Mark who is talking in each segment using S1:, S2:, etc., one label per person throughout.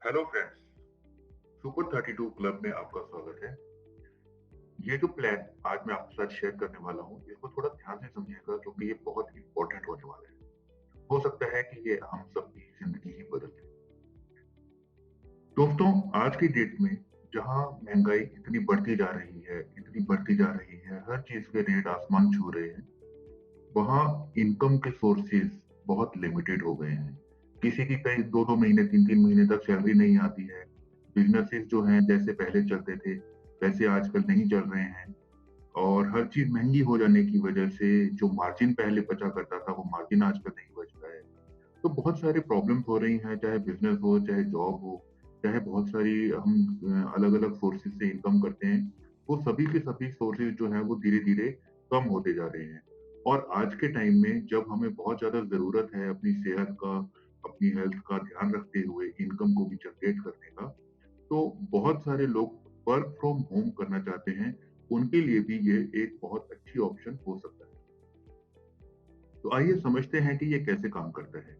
S1: Hello friends, super 32 club में आपका स्वागत है। ये जो प्लान आज मैं आपके साथ शेयर करने वाला हूँ, इसको थोड़ा ध्यान से समझिएगा क्योंकि ये बहुत इंपॉर्टेंट होने वाला है। हो सकता है कि ये हम सबकी जिंदगी ही बदल दे। दोस्तों, आज की डेट में जहाँ महंगाई इतनी बढ़ती जा रही है, इतनी बढ़ती जा रही है, हर चीज के रेट आसमान छू रहे हैं, वहाँ इनकम के सोर्सेज बहुत लिमिटेड हो गए हैं। किसी की कई दो दो महीने, तीन तीन महीने तक सैलरी नहीं आती है। बिजनेसेस जो हैं जैसे पहले चलते थे वैसे आजकल नहीं चल रहे हैं। और हर चीज महंगी हो जाने की वजह से जो मार्जिन पहले बचा करता था वो मार्जिन आजकल नहीं बच रहा है। तो बहुत सारी प्रॉब्लम्स हो रही हैं, चाहे बिजनेस हो, चाहे जॉब हो, चाहे बहुत सारी हम अलग अलग सोर्सेज से इनकम करते हैं। वो सभी के सभी सोर्सेज जो हैं वो धीरे धीरे कम होते जा रहे हैं। और आज के टाइम में जब हमें बहुत ज्यादा जरूरत है अपनी सेहत का, अपनी हेल्थ का ध्यान रखते हुए इनकम को भी जनरेट करने का, तो बहुत सारे लोग वर्क फ्रॉम होम करना चाहते हैं। उनके लिए भी ये एक बहुत अच्छी ऑप्शन हो सकता है। तो आइए समझते हैं कि ये कैसे काम करता है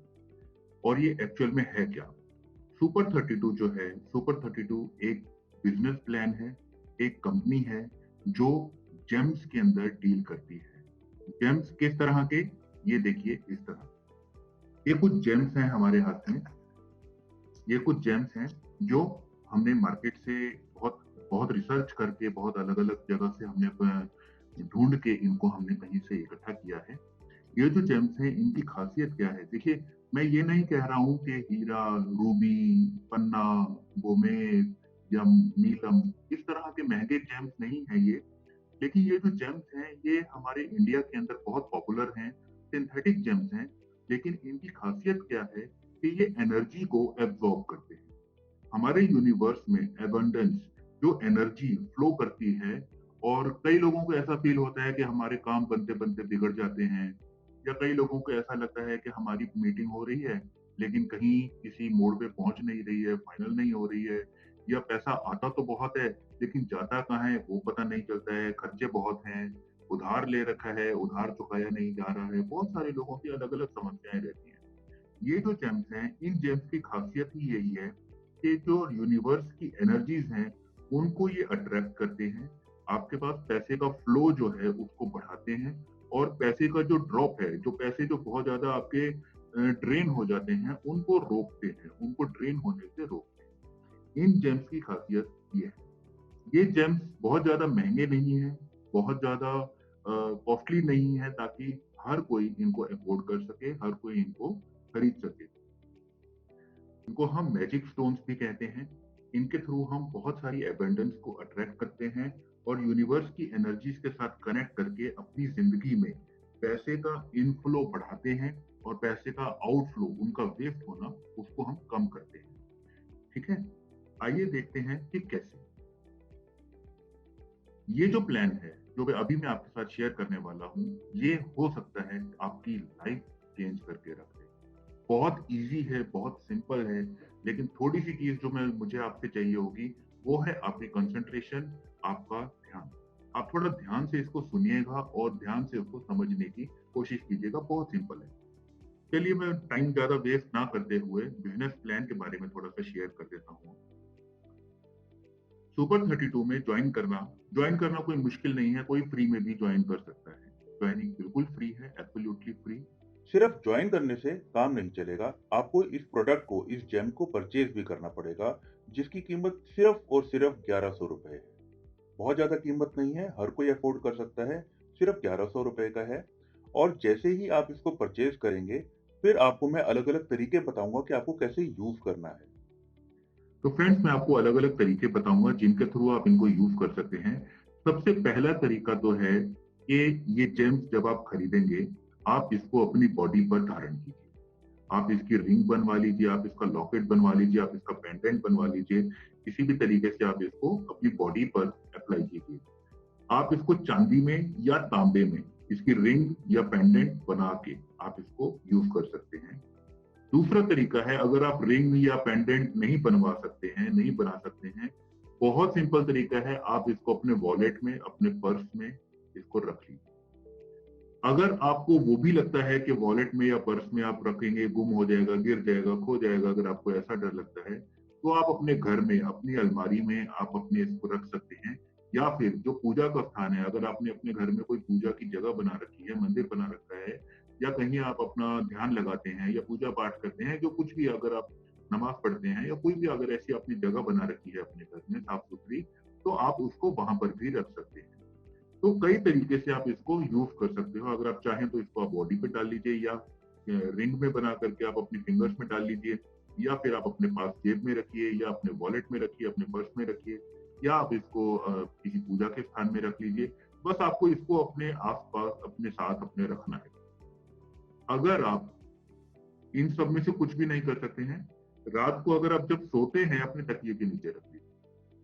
S1: और ये एक्चुअल में है क्या। सुपर 32 जो है, सुपर 32 एक बिजनेस प्लान है, एक कंपनी है जो जेम्स के अंदर डील करती है। जेम्स किस तरह के, ये देखिए इस तरह। ये कुछ जेम्स हैं हमारे हाथ में। ये कुछ जेम्स हैं जो हमने मार्केट से बहुत बहुत रिसर्च करके, बहुत अलग अलग जगह से हमने ढूंढ के इनको हमने कहीं से इकट्ठा किया है। ये जो जेम्स हैं इनकी खासियत क्या है, देखिए। मैं ये नहीं कह रहा हूँ कि हीरा, रूबी, पन्ना, गोमेद या नीलम इस तरह के महंगे जेम्स नहीं है ये। लेकिन ये जो जेम्स हैं ये हमारे इंडिया के अंदर बहुत पॉपुलर हैं, सिंथेटिक जेम्स हैं। लेकिन इनकी खासियत क्या है कि ये एनर्जी को एब्जॉर्ब करते हैं। हमारे यूनिवर्स में एबंडेंस, जो एनर्जी फ्लो करती है, और कई लोगों को ऐसा फील होता है कि हमारे काम बनते बनते बिगड़ जाते हैं, या कई लोगों को ऐसा लगता है कि हमारी मीटिंग हो रही है लेकिन कहीं किसी मोड़ पे पहुंच नहीं रही है, फाइनल नहीं हो रही है, या पैसा आता तो बहुत है लेकिन जाता कहाँ है वो पता नहीं चलता है, खर्चे बहुत हैं, उधार ले रखा है, उधार चुकाया नहीं जा रहा है। बहुत सारे लोगों की अलग अलग समस्याएं रहती हैं। ये जो जेम्स हैं, इन जेम्स की खासियत ही यही है कि जो यूनिवर्स की एनर्जीज हैं उनको ये अट्रैक्ट करते हैं। आपके पास पैसे का फ्लो जो है उसको बढ़ाते हैं, और पैसे का जो ड्रॉप है, जो पैसे जो बहुत ज्यादा आपके ड्रेन हो जाते हैं उनको रोकते हैं, उनको ड्रेन होने से रोकते हैं। इन जेम्स की खासियत ये है। ये जेम्स बहुत ज्यादा महंगे नहीं है, बहुत ज्यादा कॉस्टली नहीं है, ताकि हर कोई इनको अफोर्ड कर सके, हर कोई इनको खरीद सके। इनको हम मैजिक स्टोन्स भी कहते हैं। इनके थ्रू हम बहुत सारी एबंडेंस को अट्रैक्ट करते हैं और यूनिवर्स की एनर्जीज के साथ कनेक्ट करके अपनी जिंदगी में पैसे का इनफ्लो बढ़ाते हैं, और पैसे का आउटफ्लो, उनका वेस्ट होना, उसको हम कम करते हैं। ठीक है, आइए देखते हैं कि कैसे। ये जो प्लान है जो मैं आपके साथ शेयर करने वाला हूँ, ये हो सकता है आपकी लाइफ चेंज करके रख दे। बहुत इजी है, बहुत सिंपल है। लेकिन थोड़ी सी चीज जो मैं मुझे आपसे चाहिए होगी वो है आपकी कंसंट्रेशन, आपका ध्यान। आप थोड़ा ध्यान से इसको सुनिएगा और ध्यान से उसको समझने की कोशिश कीजिएगा। बहुत सिंपल है। चलिए, मैं टाइम ज्यादा वेस्ट ना करते हुए बिजनेस प्लान के बारे में थोड़ा सा शेयर कर देता हूँ। सुपर 32 में ज्वाइन करना कोई मुश्किल नहीं है, कोई फ्री में भी ज्वाइन कर सकता है। ज्वाइनिंग बिल्कुल फ्री है, एब्सोल्युटली फ्री।
S2: सिर्फ ज्वाइन करने से काम नहीं चलेगा। आपको इस प्रोडक्ट को, इस जेम को परचेज भी करना पड़ेगा, जिसकी कीमत सिर्फ और सिर्फ 1100 रुपए है। बहुत ज्यादा कीमत नहीं है, हर कोई अफोर्ड कर सकता है। सिर्फ 1100 रुपए का है। और जैसे ही आप इसको परचेज करेंगे, फिर आपको मैं अलग अलग तरीके बताऊंगा कि आपको कैसे यूज करना है।
S1: तो फ्रेंड्स, मैं आपको अलग अलग तरीके बताऊंगा जिनके थ्रू आप इनको यूज कर सकते हैं। सबसे पहला तरीका तो है कि ये जेम्स जब आप खरीदेंगे, आप इसको अपनी बॉडी पर धारण कीजिए। आप इसकी रिंग बनवा लीजिए, आप इसका लॉकेट बनवा लीजिए, आप इसका पेंडेंट बनवा लीजिए। किसी भी तरीके से आप इसको अपनी बॉडी पर अप्लाई कीजिए। आप इसको चांदी में या तांबे में इसकी रिंग या पेंडेंट बना के आप इसको यूज कर सकते हैं। दूसरा तरीका है, अगर आप रिंग या पेंडेंट नहीं बनवा सकते हैं, नहीं बना सकते हैं, बहुत सिंपल तरीका है, आप इसको अपने वॉलेट में, अपने पर्स में इसको रख लीजिए। अगर आपको वो भी लगता है कि वॉलेट में या पर्स में आप रखेंगे गुम हो जाएगा, गिर जाएगा, खो जाएगा, अगर आपको ऐसा डर लगता है, तो आप अपने घर में, अपनी अलमारी में आप अपने इसको रख सकते हैं। या फिर जो पूजा का स्थान है, अगर आपने अपने घर में कोई पूजा की जगह बना रखी है, मंदिर बना रखा है, या कहीं आप अपना ध्यान लगाते हैं या पूजा पाठ करते हैं, जो कुछ भी अगर आप नमाज पढ़ते हैं या कोई भी अगर ऐसी अपनी जगह बना रखी है अपने घर में साफ सुथरी, तो आप उसको वहां पर भी रख सकते हैं। तो कई तरीके से आप इसको यूज कर सकते हो। अगर आप चाहें तो इसको आप बॉडी पे डाल लीजिए, या रिंग में बना करके आप अपनी फिंगर्स में डाल लीजिए, या फिर आप अपने पास जेब में रखिए, या अपने वॉलेट में रखिए, अपने पर्स में रखिए, या आप इसको किसी पूजा के स्थान में रख लीजिए। बस आपको इसको अपने आसपास अपने साथ अपने रखना है। अगर आप इन सब में से कुछ भी नहीं कर सकते हैं, रात को अगर आप जब सोते हैं अपने तकिए के नीचे रखिए।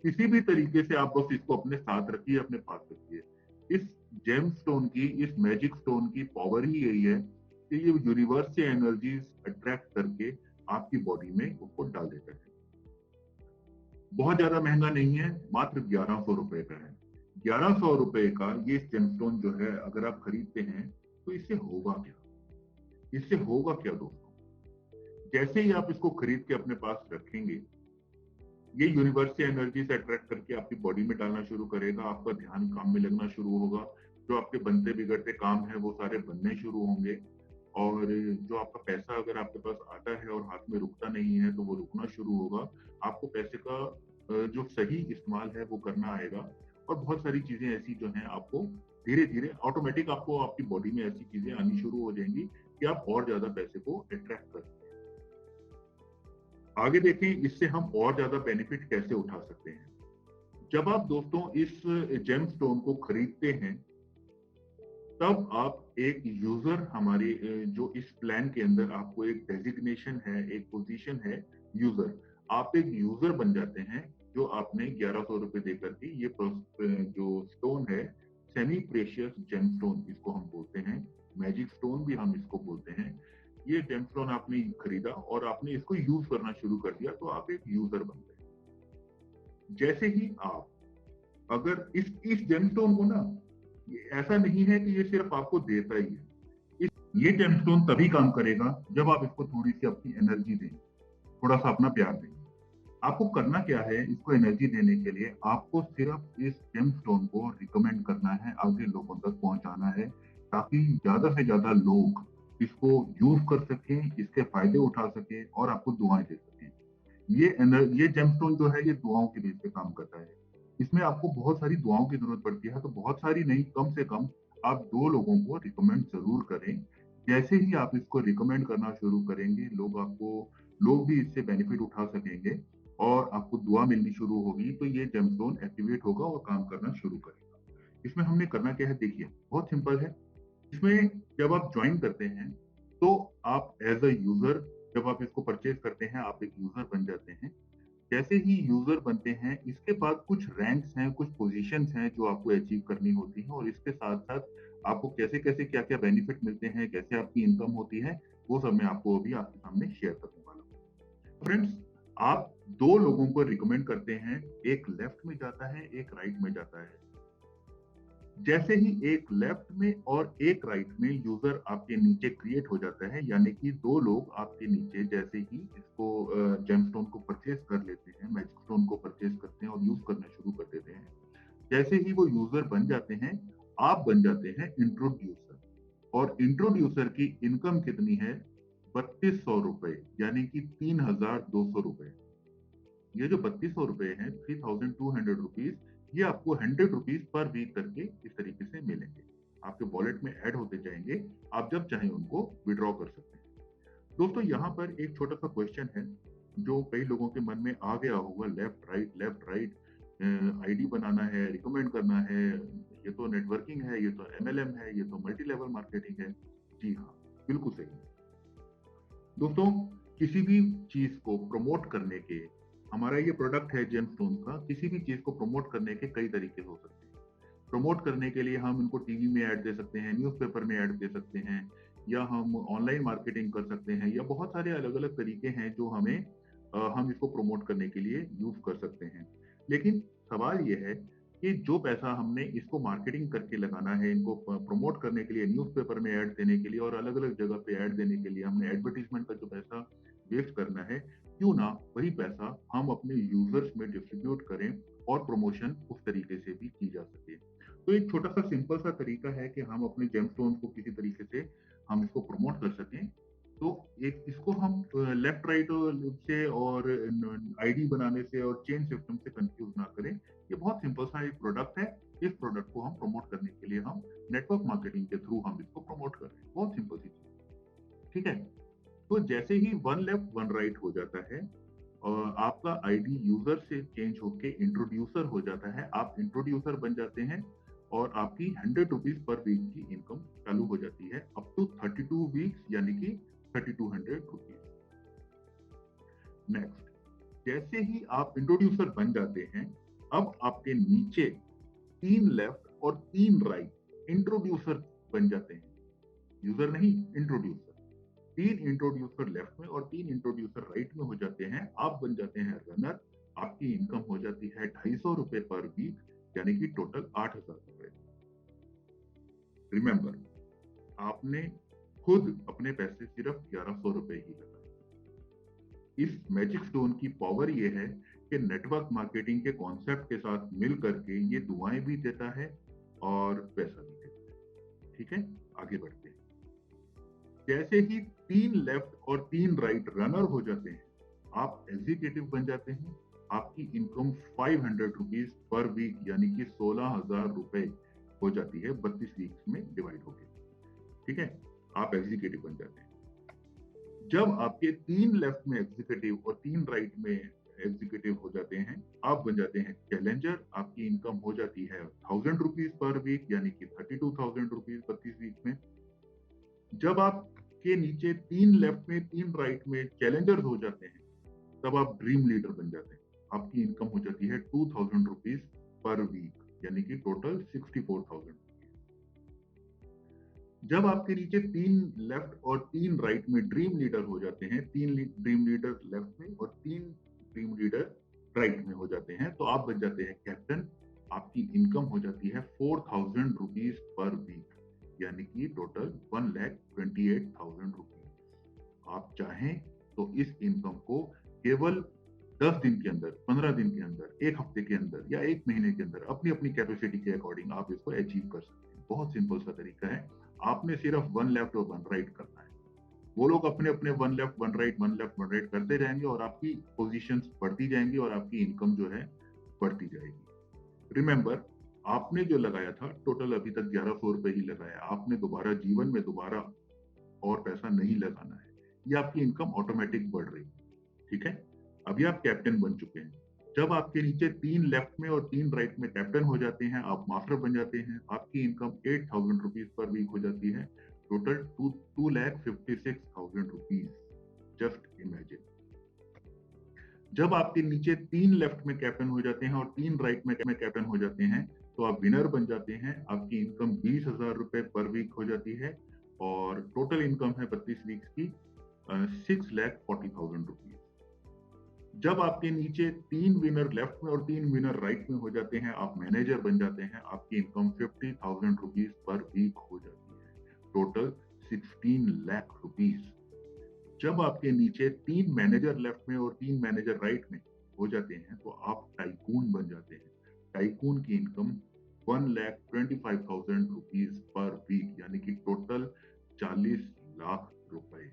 S1: किसी भी तरीके से आप बस इसको अपने साथ रखिए, अपने पास रखिए। इस जेम स्टोन की, इस मैजिक स्टोन की पावर ही यही है कि ये यूनिवर्स से एनर्जीज अट्रैक्ट करके आपकी बॉडी में उसको डाल देता है। बहुत ज्यादा महंगा नहीं है, मात्र 1100 रुपए का है। 1100 रुपए का ये जेमस्टोन जो है अगर आप खरीदते हैं, तो इससे होगा क्या? इससे होगा क्या दोस्तों? जैसे ही आप इसको खरीद के अपने पास रखेंगे, ये यूनिवर्स से एनर्जी से अट्रैक्ट करके आपकी बॉडी में डालना शुरू करेगा। आपका ध्यान काम में लगना शुरू होगा। जो आपके बनते बिगड़ते काम है वो सारे बनने शुरू होंगे। और जो आपका पैसा अगर आपके पास आता है और हाथ में रुकता नहीं है, तो वो रुकना शुरू होगा। आपको पैसे का जो सही इस्तेमाल है वो करना आएगा। और बहुत सारी चीजें ऐसी जो हैं आपको धीरे धीरे ऑटोमेटिक आपको आपकी बॉडी में ऐसी चीजें आनी शुरू हो जाएंगी कि आप और ज्यादा पैसे को अट्रैक्ट कर। आगे देखें इससे हम और ज्यादा बेनिफिट कैसे उठा सकते हैं। जब आप दोस्तों इस जेम स्टोन को खरीदते हैं, तब आप एक यूजर हमारे जो इस प्लान के अंदर आपको एक डेजिग्नेशन है, एक पोजीशन है यूजर। आप एक यूजर बन जाते हैं, जो आपने 1100 रुपए देकर के ये जो स्टोन है, सेमी प्रेशियस जेम स्टोन इसको हम बोलते हैं, मैजिक स्टोन भी हम इसको बोलते हैं। ये जेम स्टोन आपने खरीदा और आपने इसको यूज करना शुरू कर दिया, तो आप एक यूजर बन गए। जैसे ही आप अगर इस जेमस्टोन को ना, ये ऐसा नहीं है कि ये सिर्फ आपको देता ही है। इस ये जेमस्टोन तभी काम करेगा जब आप इसको थोड़ी सी अपनी एनर्जी दें, थोड़ा सा अपना प्यार दें। आपको करना क्या है इसको एनर्जी देने के लिए? आपको सिर्फ इस जेमस्टोन को रिकमेंड करना है, आगे लोगों तक पहुंचाना है, ताकि ज्यादा से ज्यादा लोग इसको यूज कर सकें, इसके फायदे उठा सकें और आपको दुआएं दे सकें। ये जेमस्टोन जो है ये दुआओं के बेस पे काम करता है। इसमें आपको बहुत सारी दुआओं की जरूरत पड़ती है, तो बहुत सारी नहीं, कम से कम आप 2 लोगों को रिकमेंड जरूर करें। जैसे ही आप इसको रिकमेंड करना शुरू करेंगे, लोग भी इससे बेनिफिट उठा सकेंगे और आपको दुआ मिलनी शुरू होगी, तो ये जेमस्टोन एक्टिवेट होगा और काम करना शुरू करेगा। इसमें हमने करना क्या है, देखिए बहुत सिंपल है। इसमें जब आप ज्वाइन करते हैं, तो आप एज अ यूजर, जब आप इसको परचेज करते हैं आप एक यूजर बन जाते हैं। जैसे ही यूजर बनते हैं, इसके बाद कुछ रैंक्स हैं, कुछ पोजीशंस हैं जो आपको अचीव करनी होती हैं, और इसके साथ साथ आपको कैसे कैसे क्या क्या बेनिफिट मिलते हैं, कैसे आपकी इनकम होती है, वो सब मैं आपको अभी आपके सामने शेयर करने वाला हूँ। फ्रेंड्स, आप 2 लोगों को रिकमेंड करते हैं, एक लेफ्ट में जाता है, एक राइट में जाता है। जैसे ही एक लेफ्ट में और एक राइट में यूजर आपके नीचे क्रिएट हो जाता है, यानी कि 2 लोग आपके नीचे जैसे ही इसको जेमस्टोन को परचेज कर लेते हैं, मैजिक स्टोन को परचेज करते हैं और यूज करना शुरू कर देते हैं, जैसे ही वो यूजर बन जाते हैं, आप बन जाते हैं इंट्रोड्यूसर। और इंट्रोड्यूसर की इनकम कितनी है? 3200 रुपए, यानी कि 3200 रुपए। ये जो 3200 रुपए हैं, 3200 रुपीज, ये आपको 100 रुपीज पर वीक करके इस तरीके से मिलेंगे, आपके वॉलेट में ऐड होते जाएंगे। आप जब चाहें उनको विड्रॉ कर सकते हैं। दोस्तों, यहाँ पर एक छोटा सा क्वेश्चन है जो कई लोगों के मन में आ गया होगा, लेफ्ट राइट आईडी बनाना है, रिकमेंड करना है, ये तो नेटवर्किंग है, ये तो एमएलएम है, ये तो मल्टी लेवल मार्केटिंग है। जी हाँ, बिल्कुल सही। दोस्तों, किसी भी चीज को प्रमोट करने के, हमारा ये प्रोडक्ट है जेमस्टोन का, किसी भी चीज को प्रमोट करने के कई तरीके हो सकते हैं। प्रमोट करने के लिए हम इनको टीवी में ऐड दे सकते हैं, न्यूज़पेपर में ऐड दे सकते हैं, या हम ऑनलाइन मार्केटिंग कर सकते हैं, या बहुत सारे अलग अलग तरीके हैं जो हम इसको प्रमोट करने के लिए यूज कर सकते हैं। लेकिन सवाल ये है कि जो पैसा हमने इसको मार्केटिंग करके लगाना है, इनको प्रमोट करने के लिए, न्यूज़पेपर में ऐड देने के लिए और अलग अलग जगह पे ऐड देने के लिए, हमने एडवर्टीजमेंट का जो पैसा वेस्ट करना है, क्यों ना वही पैसा हम अपने यूजर्स में डिस्ट्रीब्यूट करें और प्रमोशन उस तरीके से भी की जा सके। तो एक छोटा सा सिंपल सा तरीका है कि हम अपने जेमस्टोन्स को किसी तरीके से हम इसको प्रमोट कर सकें। तो एक इसको हम लेफ्ट राइट से और आईडी बनाने से और चेन सिस्टम से कंफ्यूज ना करें। ये बहुत सिंपल सा एक प्रोडक्ट है। इस प्रोडक्ट को हम प्रमोट करने के लिए हम नेटवर्क मार्केटिंग के थ्रू हम इसको प्रमोट कर रहे हैं। बहुत सिंपल सी चीज, ठीक है। तो जैसे ही वन लेफ्ट वन राइट हो जाता है और आपका आईडी यूजर से चेंज होके इंट्रोड्यूसर हो जाता है, आप इंट्रोड्यूसर बन जाते हैं और आपकी 100 रुपीज पर वीक की इनकम चालू हो जाती है अप टू 32 वीक्स, यानी कि 3200 रुपीज। नेक्स्ट, जैसे ही आप इंट्रोड्यूसर बन जाते हैं, अब आपके नीचे 3 लेफ्ट और 3 राइट इंट्रोड्यूसर बन जाते हैं। यूजर नहीं, इंट्रोड्यूसर। 3 इंट्रोड्यूसर लेफ्ट में और 3 इंट्रोड्यूसर राइट में हो जाते हैं, आप बन जाते हैं रनर। आपकी इनकम हो जाती है 250 रुपए पर वीक, यानी कि टोटल 8000 रुपए। रिमेंबर, आपने खुद अपने पैसे सिर्फ 1100 रुपए ही लगाए। इस मैजिक स्टोन की पावर ये है कि नेटवर्क मार्केटिंग के कॉन्सेप्ट के साथ मिल करके ये दुआएं भी देता है और पैसा भी देता है। ठीक है, आगे बढ़ते हैं। जैसे ही 3 लेफ्ट और 3 राइट रनर हो जाते हैं, आप एग्जीक्यूटिव बन जाते हैं। आपकी इनकम 500 रुपीज पर वीक, यानी कि 16,000 रुपए हो जाती है 32 वीक्स में डिवाइड होके। ठीक है, आप एग्जीक्यूटिव बन जाते हैं। जब आपके 3 लेफ्ट में एग्जीक्यूटिव और 3 राइट में एग्जीक्यूटिव हो जाते हैं, आप बन जाते हैं चैलेंजर। आपकी इनकम हो जाती है 1000 रुपीज पर वीक, यानी कि 32,000 रुपीज 32 वीक में। जब आपके नीचे 3 लेफ्ट में 3 राइट में चैलेंजर हो जाते हैं, तब आप ड्रीम लीडर बन जाते हैं। आपकी इनकम हो जाती है 2000 रुपीज पर वीक, यानी कि टोटल 64,000। जब आपके नीचे 3 लेफ्ट और 3 राइट में ड्रीम लीडर हो जाते हैं, 3 ड्रीम लीडर लेफ्ट में और 3 ड्रीम लीडर राइट में हो जाते हैं, तो आप बन जाते हैं कैप्टन। आपकी इनकम हो जाती है 4000 रुपीज पर वीक, यानी कि टोटल 1,28,000 रुपीज। आप चाहें तो इस इनकम को केवल 10 दिन के अंदर, 15 दिन के अंदर, एक हफ्ते के अंदर या एक महीने के अंदर अपनी अपनी कैपेसिटी के अकॉर्डिंग आप इसको अचीव कर सकते हैं। बहुत सिंपल सा तरीका है। आपने सिर्फ 1 लेफ्ट और 1 राइट करना है। वो लोग अपने अपने 1 लेफ्ट 1 राइट 1 लेफ्ट 1 राइट करते जाएंगे और आपकी पोजीशंस बढ़ती जाएंगी और आपकी इनकम जो है बढ़ती जाएगी। रिमेंबर, आपने जो लगाया था टोटल अभी तक 1100 रुपए ही लगाया। आपने दोबारा जीवन में दोबारा और पैसा नहीं लगाना है। ये आपकी इनकम ऑटोमेटिक बढ़ रही है। ठीक है, अभी आप कैप्टन बन चुके हैं। जब आपके नीचे 3 लेफ्ट में और 3 राइट में कैप्टन हो जाते हैं, आप मास्टर बन जाते हैं। आपकी इनकम 8000 रुपीज पर वीक हो जाती है, टोटल 2,56,000 रुपीज। Just imagine. जब आपके नीचे 3 लेफ्ट में कैप्टन हो जाते हैं और 3 राइट में कैप्टन हो जाते हैं, तो आप विनर बन जाते हैं। आपकी इनकम 20,000 रुपए पर वीक हो जाती है और टोटल इनकम है 32 वीक्स की 6,40,000 रुपीज। जब आपके नीचे 3 विनर लेफ्ट में और 3 विनर राइट में हो जाते हैं, आप मैनेजर बन जाते हैं। आपकी इनकम 50,000 रुपीज पर वीक हो जाती है, टोटल 16 लाख रुपीज। जब आपके नीचे 3 मैनेजर लेफ्ट में और 3 मैनेजर राइट में हो जाते हैं, तो आप टाइकून बन जाते हैं। टाइकून की इनकम 1,25,000 रुपीज पर वीक, यानी कि टोटल 40 लाख रुपए।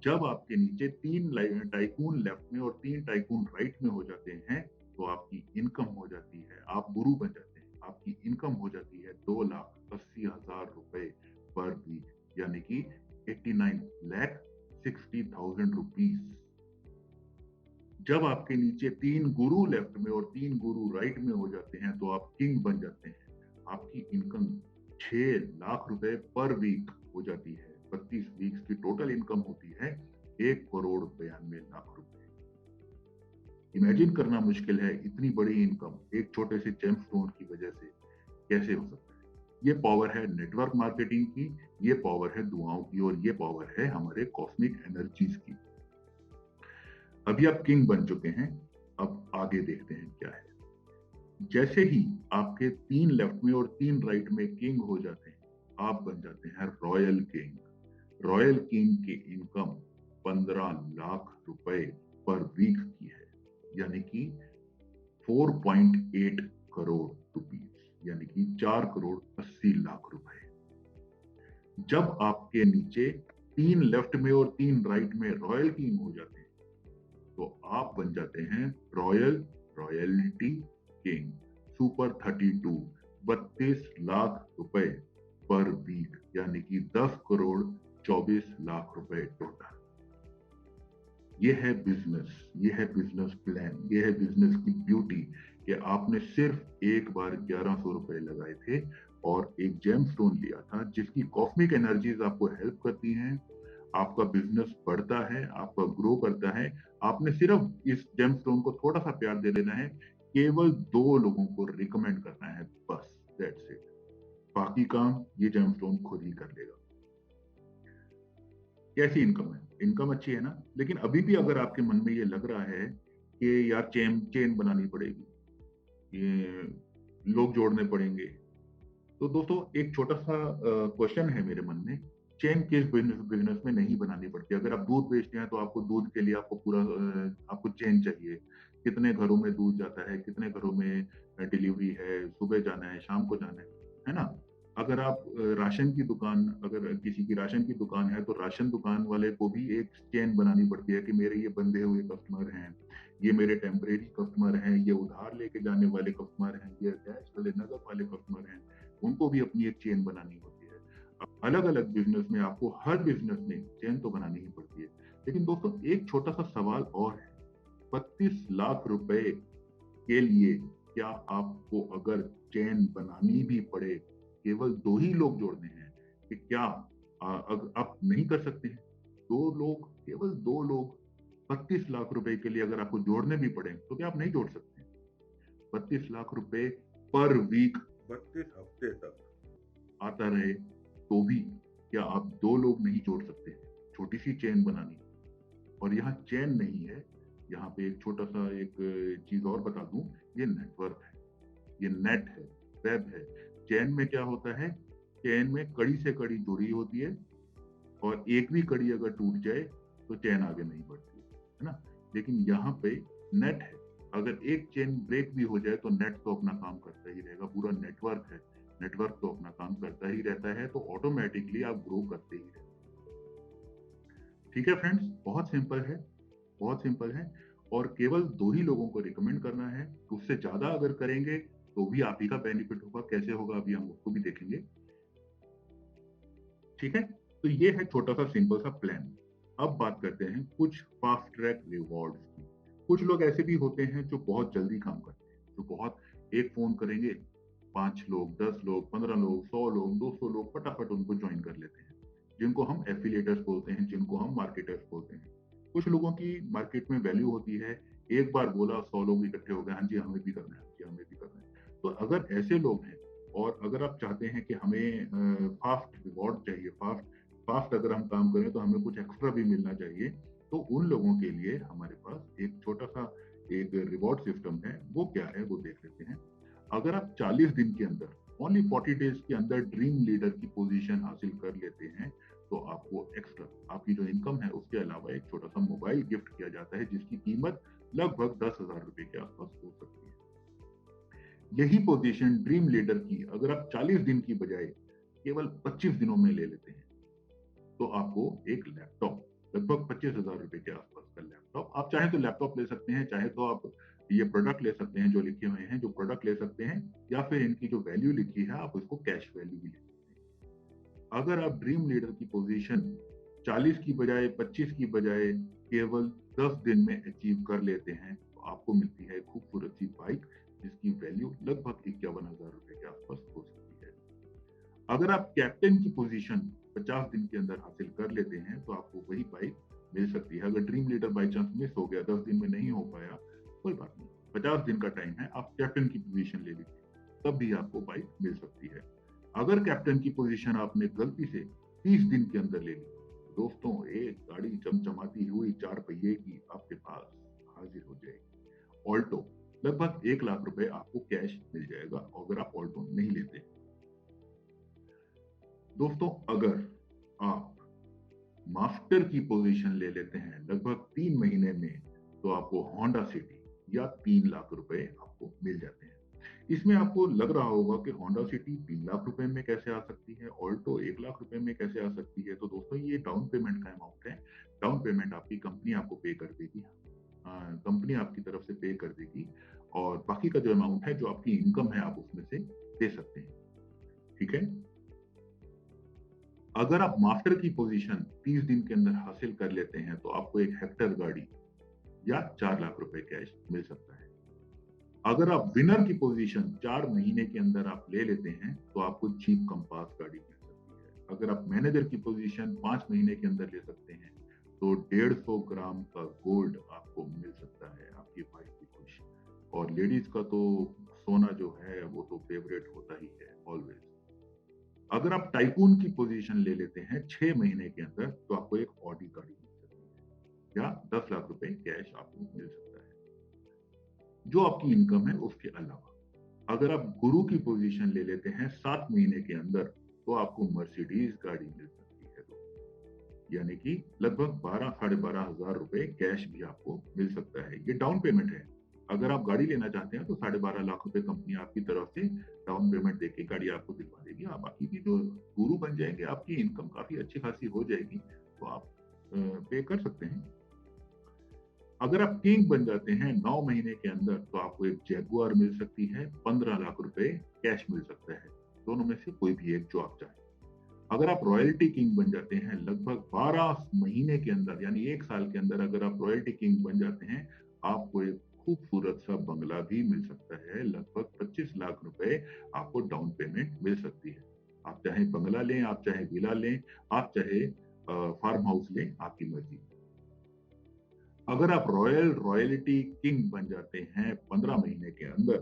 S1: जब आपके नीचे 3 टाइकून लेफ्ट में और 3 टाइकून राइट में हो जाते हैं, तो आपकी इनकम हो जाती है, आप गुरु बन जाते हैं। आपकी इनकम हो जाती है 2,80,000 रुपए पर वीक, यानी कि 89,60,000 रुपीज। जब आपके नीचे 3 गुरु लेफ्ट में और 3 गुरु राइट में हो जाते हैं, तो आप किंग बन जाते हैं। आपकी इनकम 6 लाख रुपए पर वीक हो जाती है। 32 वीक्स की टोटल इनकम होती है 1,92,92,00,000 रुपए। इमेजिन करना मुश्किल है इतनी बड़ी इनकम एक छोटे से जेम स्टोन की वजह से कैसे हो सकता है। ये पावर है नेटवर्क मार्केटिंग की, ये पावर है दुआओं की और ये पावर है हमारे कॉस्मिक एनर्जीज की। अभी आप किंग बन चुके हैं, अब आगे देखते हैं क्या है। जैसे ही आपके 3 लेफ्ट में और 3 राइट में किंग हो जाते हैं, आप बन जाते हैं रॉयल किंग। रॉयल किंग की इनकम 15 लाख रुपए पर वीक की है, यानी कि 4.8 करोड़ रुपीस, यानी कि 4 करोड़ 80 लाख रुपए। जब आपके नीचे 3 लेफ्ट में और 3 राइट में रॉयल किंग हो जाते हैं, तो आप बन जाते हैं रॉयल्टी किंग सुपर 32, 32 लाख रुपए पर वीक, यानी कि 10 करोड़ 24 लाख रुपए टोटल। ये है बिजनेस, ये है बिजनेस प्लान, ये है बिजनेस की ब्यूटी कि आपने सिर्फ एक बार 1100 रुपए लगाए थे और एक जेमस्टोन लिया था जिसकी कॉस्मिक एनर्जीज आपको हेल्प करती हैं, आपका बिजनेस बढ़ता है, आपका ग्रो करता है। आपने सिर्फ इस जेमस्टोन को थोड़ा सा प्यार दे देना है, केवल 2 लोगों को रिकमेंड करना है, बस दैट्स इट। बाकी काम ये जेमस्टोन खुद ही कर लेगा। कैसी इनकम है? इनकम अच्छी है ना, लेकिन अभी भी अगर आपके मन में ये लग रहा है कि यार चेन चेन बनानी पड़ेगी, ये लोग जोड़ने पड़ेंगे, तो दोस्तों एक छोटा सा क्वेश्चन है मेरे मन में। चेन किस बिजनेस में नहीं बनानी पड़ती? अगर आप दूध बेचते हैं तो आपको दूध के लिए आपको पूरा आपको चेन चाहिए, कितने घरों में दूध जाता है, कितने घरों में डिलीवरी है, सुबह जाना है, शाम को जाना है ना? अगर आप राशन की दुकान, अगर किसी की राशन की दुकान है तो राशन दुकान वाले को भी एक चेन बनानी पड़ती है कि मेरे ये बंधे हुए कस्टमर हैं, ये मेरे टेम्परेरी कस्टमर हैं, ये उधार लेके जाने वाले कस्टमर हैं, ये कैश वाले नगद वाले कस्टमर हैं, उनको भी अपनी एक चेन बनानी होती है। अलग अलग बिजनेस में आपको हर बिजनेस में चेन तो बनानी ही पड़ती है। लेकिन दोस्तों एक छोटा सा सवाल और है, 32 लाख रुपए के लिए क्या आपको अगर चेन बनानी भी पड़े, केवल 2 ही लोग जोड़ने हैं, कि क्या आप नहीं कर सकते हैं? 2 लोग, केवल 2 लोग 32 लाख रुपए के लिए अगर आपको जोड़ने भी पड़े तो क्या आप नहीं जोड़ सकते? 32 लाख रुपए पर वीक
S2: 32 हफ्ते तक
S1: आता रहे तो भी क्या आप 2 लोग नहीं जोड़ सकते हैं? छोटी सी चेन बनानी, और यहाँ चेन नहीं है, यहाँ पे एक छोटा सा एक चीज और बता दूं, ये नेटवर्क है, ये नेट है, वेब है। चेन में क्या होता है? चेन में कड़ी से कड़ी जुड़ी होती है और एक भी कड़ी अगर टूट जाए तो चेन आगे नहीं बढ़ती है ना? लेकिन यहाँ पे नेट है, अगर एक चेन ब्रेक भी हो जाए तो नेट तो अपना काम करता ही रहेगा, पूरा नेटवर्क है, नेटवर्क तो अपना काम करता ही रहता है, तो ऑटोमेटिकली आप ग्रो करते ही रहते हैं। ठीक है फ्रेंड्स, बहुत सिंपल है, बहुत सिंपल है, और केवल 2 ही लोगों को रिकमेंड करना है। उससे ज्यादा अगर करेंगे तो भी आप ही का बेनिफिट होगा, कैसे होगा अभी हम उसको भी देखेंगे। ठीक है, तो ये है छोटा सा सिंपल सा प्लान। अब बात करते हैं कुछ फास्ट ट्रैक रिवॉर्ड्स की। कुछ लोग ऐसे भी होते हैं जो बहुत जल्दी काम करते हैं, जो बहुत, एक फोन करेंगे 5 लोग, 10 लोग, 15 लोग, 100 लोग, 200 लोग फटाफट उनको ज्वाइन कर लेते हैं, जिनको हम एफिलिएटर्स बोलते हैं, जिनको हम मार्केटर्स बोलते हैं। कुछ लोगों की मार्केट में वैल्यू होती है, एक बार बोला 100 लोग इकट्ठे हो गए, हाँ जी हमें भी करना है, हाँ जी हमें भी करना है। तो अगर ऐसे लोग हैं और अगर आप चाहते हैं कि हमें फास्ट रिवॉर्ड चाहिए, फास्ट फास्ट अगर हम काम करें तो हमें कुछ एक्स्ट्रा भी मिलना चाहिए, तो उन लोगों के लिए हमारे पास एक छोटा सा एक रिवॉर्ड सिस्टम है। वो क्या है वो देख लेते हैं। अगर आप 40 दिन के अंदर, ओनली 40 डेज के अंदर ड्रीम लीडर की पोजीशन हासिल कर लेते हैं, तो आपको एक्स्ट्रा आपकी जो इनकम है उसके अलावा एक छोटा सा मोबाइल गिफ्ट किया जाता है, जिसकी कीमत लगभग 10,000 रुपए के आसपास हो सकती है। यही पोजीशन ड्रीम लीडर की अगर आप 40 दिन की बजाय केवल 25 दिनों में ले लेते हैं, तो आपको एक लैपटॉप, लगभग 25,000 रुपए के आसपास का लैपटॉप, आप चाहे तो लैपटॉप ले सकते हैं, चाहे तो आप ये प्रोडक्ट ले सकते हैं जो लिखे हुए हैं, जो प्रोडक्ट ले सकते हैं, या फिर इनकी जो वैल्यू लिखी है आप उसको कैश वैल्यू भी ले सकते हैं। अगर आप ड्रीम लीडर की पोजीशन 40 की बजाय, 25 की बजाय केवल 10 दिन में अचीव कर लेते हैं, तो आपको मिलती है एक खूबसूरत सी बाइक, जिसकी वैल्यू लगभग 51,000 रुपए के आसपास हो सकती है। अगर आप कैप्टन की पोजीशन 50 दिन के अंदर हासिल कर लेते हैं, तो आपको वही बाइक मिल सकती है। अगर dream leader by chance miss हो गया, 10 दिन में नहीं हो पाया, कोई बात नहीं, 50 दिन का टाइम है, आप कैप्टन की पोजीशन ले लीजिए, तब भी आपको बाइक मिल सकती है। अगर कैप्टन की पोजीशन आपने गलती से 30 दिन के अंदर ले ली, दोस्तों एक गाड़ी चमचमाती हुई 4 पहिए की आपके पास हाजिर हो जाएगी, ऑल्टो। लगभग 1 लाख रुपए आपको कैश मिल जाएगा अगर आप ऑल्टो नहीं लेते। दोस्तों अगर आप मास्टर की पोजीशन ले लेते हैं लगभग 3 महीने में, तो आपको होंडा सिटी या 3 लाख रुपए आपको मिल जाते हैं। इसमें आपको लग रहा होगा कि होंडा सिटी 3 लाख रुपए में कैसे आ सकती है, ऑल्टो 1 लाख रुपए में कैसे आ सकती है। तो दोस्तों ये डाउन पेमेंट का अमाउंट है। डाउन पेमेंट आपकी कंपनी आपको पे कर देगी, कंपनी आपकी तरफ से पे कर देगी, और बाकी का जो अमाउंट है, जो आपकी इनकम है, आप उसमें से दे सकते हैं। ठीक है। अगर आप मास्टर की पोजीशन 30 दिन के अंदर हासिल कर लेते हैं, तो आपको एक हेक्टर गाड़ी या 4 लाख रुपए कैश मिल सकता है। अगर आप विनर की पोजीशन 4 महीने के अंदर आप ले लेते हैं, तो आपको जीप कंपास गाड़ी मिल सकती है। अगर आप मैनेजर की पोजीशन 5 महीने के अंदर ले सकते हैं, तो 150 ग्राम का गोल्ड आपको मिल सकता है, आपकी वाइफ की खुश। और लेडीज का तो सोना जो है वो तो फेवरेट होता ही है ऑलवेज। अगर आप टाइकून की पोजीशन ले लेते हैं 6 महीने के अंदर, तो आपको एक ऑडी गाड़ी मिल सकती है, या 10 लाख रुपए कैश आपको मिल सकता है, जो आपकी इनकम है उसके अलावा। अगर आप गुरु की पोजीशन ले लेते हैं 7 महीने के अंदर, तो आपको मर्सिडीज गाड़ी मिल सकती है, यानी कि लगभग 12-12,500 रुपए कैश भी आपको मिल सकता है। ये डाउन पेमेंट है। अगर आप गाड़ी लेना चाहते हैं, तो 12.5 लाख रुपए कंपनी आपकी तरफ से डाउन पेमेंट देके गाड़ी आपको दिलवा देगी। आप बाकी की जो गुरु बन जाएंगे, आपकी इनकम काफी अच्छी खासी हो जाएगी, तो आप पे कर सकते हैं। अगर आप किंग बन जाते हैं 9 महीने के अंदर, तो आपको एक जैगुआर मिल सकती है, 15 लाख रुपए कैश मिल सकता है। दोनों में से कोई भी एक जो आप चाहें। अगर आप रॉयल्टी किंग बन जाते हैं लगभग 12 महीने के अंदर, यानी 1 साल के अंदर, अगर आप रॉयल्टी किंग बन जाते हैं, आपको एक खूबसूरत सा बंगला भी मिल सकता है। लगभग 25 लाख रुपए आपको डाउन पेमेंट मिल सकती है। आप चाहे बंगला लें, आप चाहे विला लें, आप चाहे फार्म हाउस लें, आपकी मर्जी। अगर आप रॉयल्टी किंग बन जाते हैं 15 महीने के अंदर,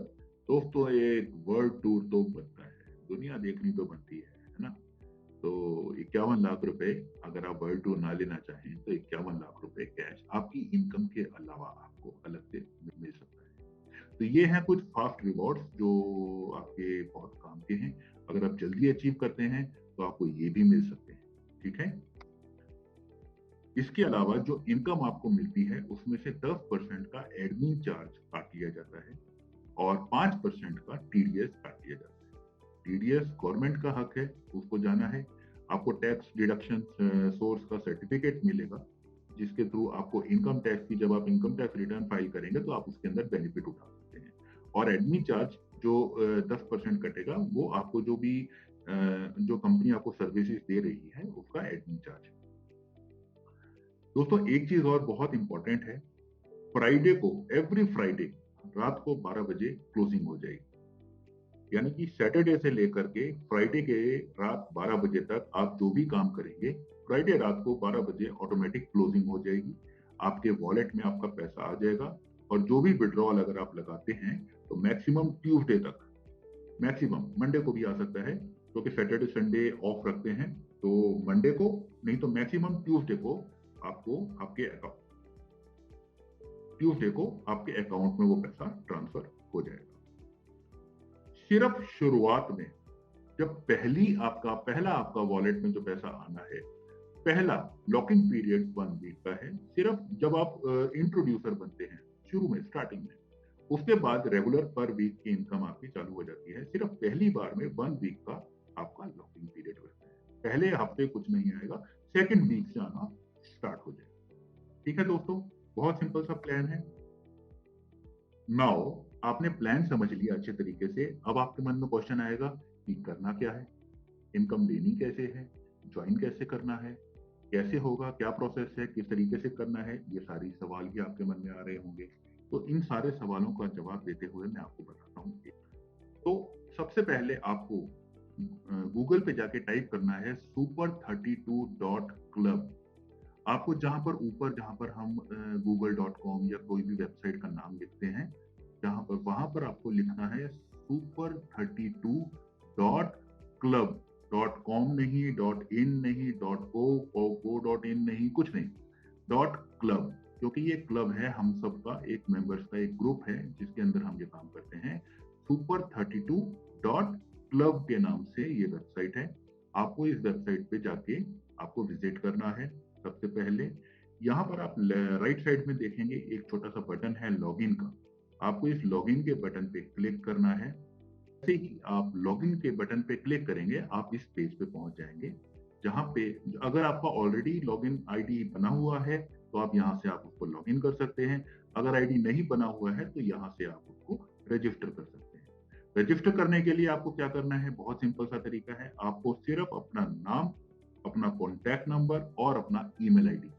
S1: दोस्तों एक वर्ल्ड टूर तो बनता है, दुनिया देखनी तो बनती है ना। तो 51 लाख रुपए, अगर आप वर्ल्ड टूर ना लेना चाहें, तो 51 लाख रुपए कैश आपकी इनकम के अलावा आपको अलग से मिल सकता है। तो ये हैं कुछ फास्ट रिवॉर्ड्स जो आपके बहुत काम के हैं। अगर आप जल्दी अचीव करते हैं, तो आपको ये भी मिल सकते हैं। ठीक है। इसके अलावा जो इनकम आपको मिलती है, उसमें से 10% का एडमिन चार्ज काट लिया जाता है, और 5% का टीडीएस काट लिया जाता है। टीडीएस गवर्नमेंट का हक है, उसको जाना है। आपको टैक्स डिडक्शन सोर्स का सर्टिफिकेट मिलेगा, जिसके थ्रू आपको इनकम टैक्स की, जब आप इनकम टैक्स रिटर्न फाइल करेंगे, तो आप उसके अंदर बेनिफिट उठा सकते हैं। और एडमिन चार्ज जो 10% कटेगा, वो आपको जो भी जो कंपनी आपको सर्विसेज दे रही है, उसका एडमिन चार्ज। दोस्तों एक चीज और बहुत इंपॉर्टेंट है, फ्राइडे को, एवरी फ्राइडे रात को 12 बजे क्लोजिंग हो जाएगी। यानी कि सैटरडे से लेकर के फ्राइडे के रात 12 बजे तक आप जो भी काम करेंगे, फ्राइडे रात को 12 बजे ऑटोमेटिक क्लोजिंग हो जाएगी। आपके वॉलेट में आपका पैसा आ जाएगा, और जो भी विड्रॉल अगर आप लगाते हैं, तो मैक्सिमम ट्यूसडे तक, मैक्सिमम मंडे को भी आ सकता है, क्योंकि सैटरडे संडे ऑफ रखते हैं, तो मंडे को नहीं तो मैक्सिमम ट्यूसडे को आपको ट्यूसडे को आपके अकाउंट में वो पैसा ट्रांसफर हो जाएगा। सिर्फ शुरुआत में, जब पहला आपका वॉलेट में जो पैसा आना है, पहला लॉकिंग पीरियड 1 वीक का है, सिर्फ जब आप इंट्रोड्यूसर बनते हैं, शुरू में, स्टार्टिंग में। उसके बाद रेगुलर पर वीक की इनकम आपकी चालू हो जाती है। सिर्फ पहली बार में 1 वीक का आपका लॉकिंग पीरियड होता है। पहले हफ्ते कुछ नहीं आएगा, सेकेंड वीक से आना स्टार्ट हो जाएगा। ठीक है दोस्तों, बहुत सिंपल सा प्लान है। नाउ आपने प्लान समझ लिया अच्छे तरीके से। अब आपके मन में क्वेश्चन आएगा कि करना क्या है, इनकम लेनी कैसे है, ज्वाइन कैसे करना है, कैसे होगा, क्या प्रोसेस है, किस तरीके से करना है। ये सारी सवाल भी आपके मन में आ रहे होंगे। तो इन सारे सवालों का जवाब देते हुए मैं आपको बताता हूँ। तो सबसे पहले आपको गूगल पे जाके टाइप करना है super32.club। आपको जहां पर हम google.com या कोई भी वेबसाइट का नाम लिखते हैं, वहां पर आपको लिखना है super32.club। .com नहीं, .in नहीं, .co.in नहीं, कुछ नहीं, .club। क्योंकि ये क्लब है हम सबका, एक मेंबर्स का एक ग्रुप है, जिसके अंदर हम ये काम करते हैं। super32.club के नाम से ये वेबसाइट है। आपको इस वेबसाइट पे जाके आपको विजिट करना है। सबसे पहले यहाँ पर आप राइट साइड में देखेंगे एक छोटा सा बटन है लॉगिन का। आपको इस लॉगिन के बटन पे क्लिक करना है। जैसे ही आप लॉगिन के बटन पे क्लिक करेंगे, आप इस पेज पे पहुंच जाएंगे, जहां पे अगर आपका ऑलरेडी लॉगिन आईडी बना हुआ है तो आप यहां से आप उसको लॉगिन कर सकते हैं। अगर आईडी नहीं बना हुआ है तो यहां से आप उसको रजिस्टर कर सकते हैं। रजिस्टर करने के लिए आपको क्या करना है, बहुत सिंपल सा तरीका है। आपको सिर्फ अपना नाम, अपना कॉन्टैक्ट नंबर और अपना ईमेल आईडी,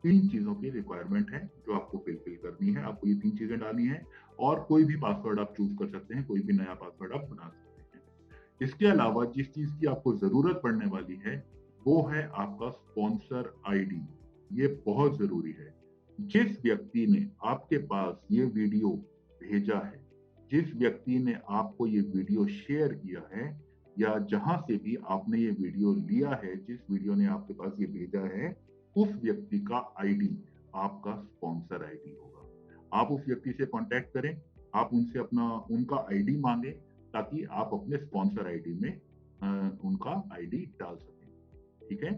S1: 3 चीज़ों की रिक्वायरमेंट है जो आपको फिल करनी है। आपको ये 3 चीज़ें डालनी है और कोई भी पासवर्ड आप चूज़ कर सकते हैं, कोई भी नया पासवर्ड आप बना सकते हैं। इसके अलावा जिस चीज़ की आपको ज़रूरत पड़ने वाली है, वो है आपका स्पॉन्सर आईडी। ये बहुत ज़रूरी है। जिस व्यक्ति ने आपके पास ये वीडियो भेजा है, जिस व्यक्ति ने आपको ये वीडियो शेयर किया है या जहाँ से भी आपने ये वीडियो लिया है, जिस वीडियो ने आपके पास ये भेजा है, उस व्यक्ति का आईडी आपका स्पॉन्सर आईडी होगा। आप उस व्यक्ति से कांटेक्ट करें, आप उनसे उनका आईडी मांगे ताकि आप अपने स्पॉन्सर आईडी में उनका आईडी डाल सकें। ठीक है,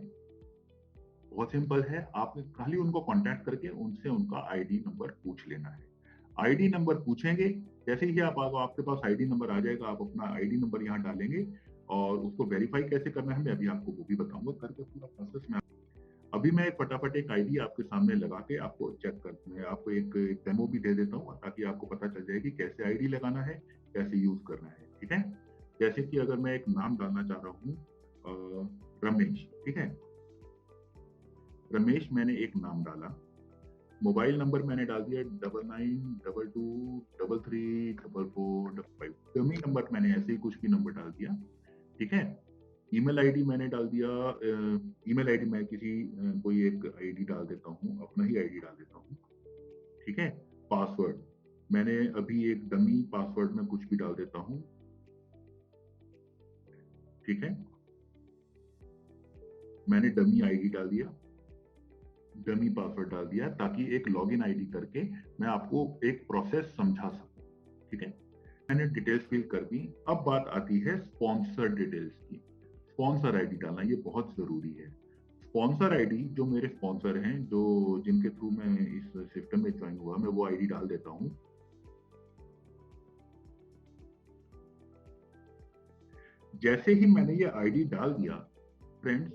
S1: बहुत सिंपल है। आप खाली उनको कांटेक्ट करके उनसे उनका आईडी नंबर पूछ लेना है। आईडी नंबर पूछेंगे, जैसे ही आपके पास आईडी नंबर आ जाएगा, आप अपना आईडी नंबर यहाँ डालेंगे और उसको वेरीफाई कैसे करना है मैं अभी आपको वो भी बताऊंगा करके पूरा प्रोसेस में। अभी मैं फटाफट एक आईडी आपके सामने लगा के आपको चेक कर मैं आपको एक डेमो भी दे देता हूँ ताकि आपको पता चल जाए कि कैसे आईडी लगाना है, कैसे यूज करना है। ठीक है, जैसे कि अगर मैं एक नाम डालना चाह रहा हूँ रमेश। ठीक है, रमेश मैंने एक नाम डाला। मोबाइल नंबर मैंने डाल दिया 9922333455। डमी नंबर मैंने ऐसे ही कुछ भी नंबर डाल दिया। ठीक है, ईमेल आईडी मैंने डाल दिया। ईमेल आईडी मैं कोई एक आईडी डाल देता हूँ, अपना ही आईडी डाल देता हूँ। ठीक है, पासवर्ड मैंने अभी एक डमी पासवर्ड में कुछ भी डाल देता हूँ। ठीक है, मैंने डमी आईडी डाल दिया, डमी पासवर्ड डाल दिया ताकि एक लॉगिन आईडी करके मैं आपको एक प्रोसेस समझा सकूं। ठीक है, मैंने डिटेल्स फिल कर दी। अब बात आती है स्पॉन्सर डिटेल्स की। स्पॉन्सर आईडी डालना ये बहुत जरूरी है। स्पॉन्सर आईडी जो मेरे स्पॉन्सर हैं, जो जिनके थ्रू मैं इस सिस्टम में ज्वाइन हुआ, मैं वो आईडी डाल देता हूँ। जैसे ही मैंने ये आईडी डाल दिया फ्रेंड्स,